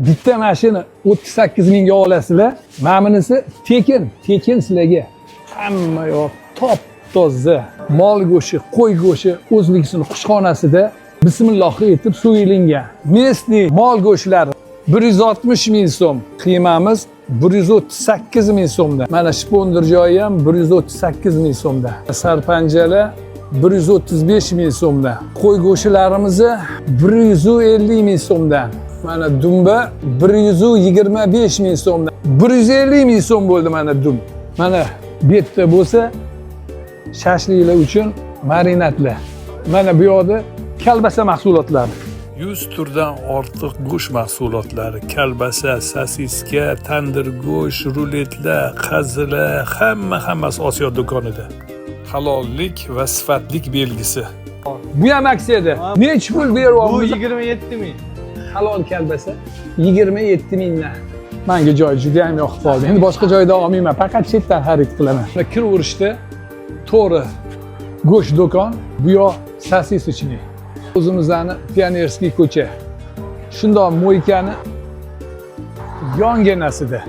Bitta mashina 38 mingga olasizlar. Mana bunisi tekin sizlarga. Hamma yoq top-toza. Mol go'shti, qo'y go'shti O'zbekiston qushxonasida bismillah etib so'yilgan. Mesli mol go'shtlari 160 ming so'm. Qiymamiz 138 ming so'mda. Mana shpondir joyi ham 138 ming so'mda. Sarpanjalar 135 ming so'mda. Qo'y go'shtlarimiz 150 ming so'mdan. Mana dumba 125 ming so'mdan. 150 ming so'm bo'ldi mana dum. Mana bu yerda bo'lsa shashliklar uchun marinadlar. Mana bu yoqda kalbasa mahsulotlari. 100 turdan ortiq go'sht mahsulotlari, kalbasa, sosiska, tandir go'sht, ruletlar, qazilar, hammasi Osiyo do'konida. Halollik va sifatlik belgisi. Bu ham aksiyada. Necha pul beryapmiz? Bu 27 ming. Halol kalbasa 27 mingdan. Menga joy juda ham yoqib qoldi. Endi boshqa joyda olmayman, faqat chetdan xarid qilaman. Kiraverishda to'g'ri go'sht do'kon, bu yoq sosisочный. O'zimizning Pionerskiy ko'cha. Shundoq mo'ykani yonginasida.